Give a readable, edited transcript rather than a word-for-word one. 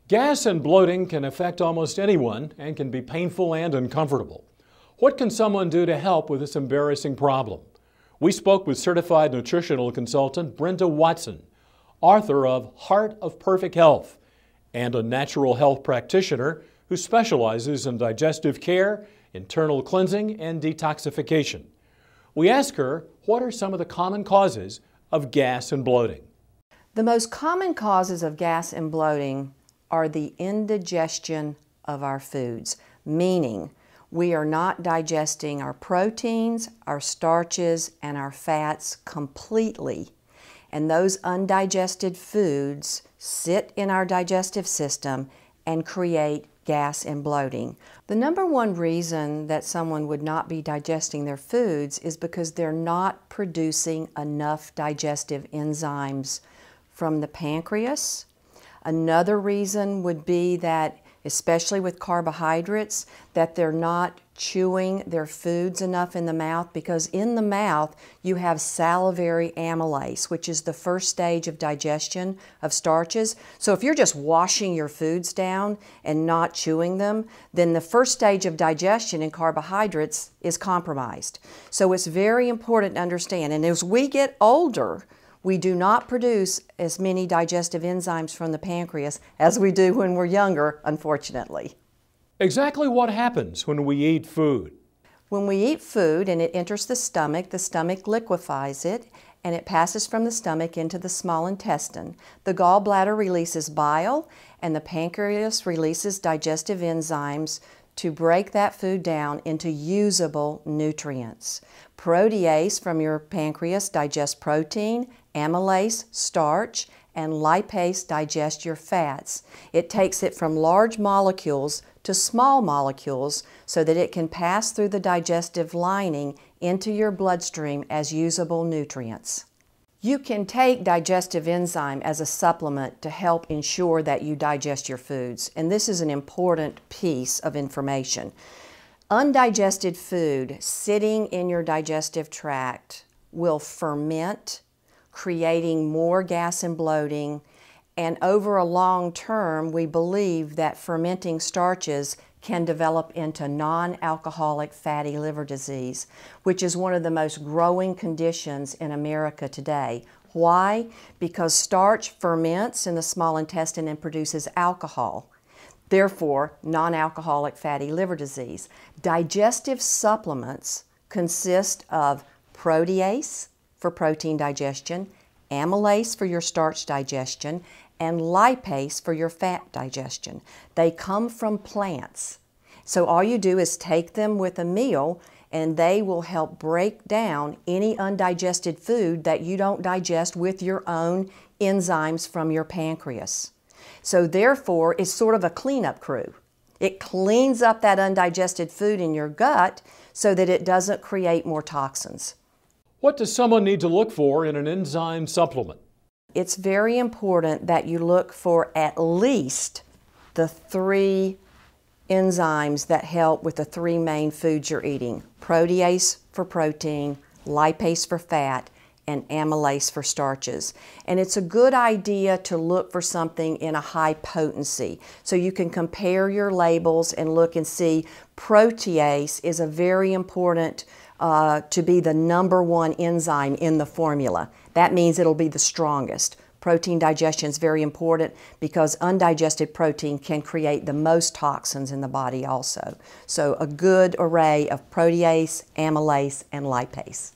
Gas and bloating can affect almost anyone and can be painful and uncomfortable. What can someone do to help with this embarrassing problem? We spoke with certified nutritional consultant Brenda Watson, author of Heart of Perfect Health, and a natural health practitioner who specializes in digestive care, internal cleansing, and detoxification. We asked her what are some of the common causes of gas and bloating. The most common causes of gas and bloating are the indigestion of our foods, meaning we are not digesting our proteins, our starches, and our fats completely. And those undigested foods sit in our digestive system and create gas and bloating. The number one reason that someone would not be digesting their foods is because they're not producing enough digestive enzymes from the pancreas. Another reason would be that, especially with carbohydrates, that they're not chewing their foods enough in the mouth, because in the mouth you have salivary amylase, which is the first stage of digestion of starches. So if you're just washing your foods down and not chewing them, then the first stage of digestion in carbohydrates is compromised. So it's very important to understand, and as we get older, we do not produce as many digestive enzymes from the pancreas as we do when we're younger, unfortunately. Exactly what happens when we eat food? When we eat food and it enters the stomach liquefies it, and it passes from the stomach into the small intestine. The gallbladder releases bile, and the pancreas releases digestive enzymes to break that food down into usable nutrients. Protease from your pancreas digests protein, amylase, starch, and lipase digest your fats. It takes it from large molecules to small molecules so that it can pass through the digestive lining into your bloodstream as usable nutrients. You can take digestive enzyme as a supplement to help ensure that you digest your foods, and this is an important piece of information. Undigested food sitting in your digestive tract will ferment, creating more gas and bloating, and over a long term we believe that fermenting starches can develop into non-alcoholic fatty liver disease, which is one of the most growing conditions in America today. Why? Because starch ferments in the small intestine and produces alcohol. Therefore, non-alcoholic fatty liver disease. Digestive supplements consist of protease for protein digestion, amylase for your starch digestion, and lipase for your fat digestion. They come from plants. So all you do is take them with a meal and they will help break down any undigested food that you don't digest with your own enzymes from your pancreas. So therefore, it's sort of a cleanup crew. It cleans up that undigested food in your gut so that it doesn't create more toxins. What does someone need to look for in an enzyme supplement? It's very important that you look for at least the 3 enzymes that help with the 3 main foods you're eating. Protease for protein, lipase for fat, and amylase for starches. And it's a good idea to look for something in a high potency. So you can compare your labels and look and see protease is a very important to be the #1 enzyme in the formula. That means it'll be the strongest. Protein digestion is very important because undigested protein can create the most toxins in the body also. So a good array of protease, amylase, and lipase.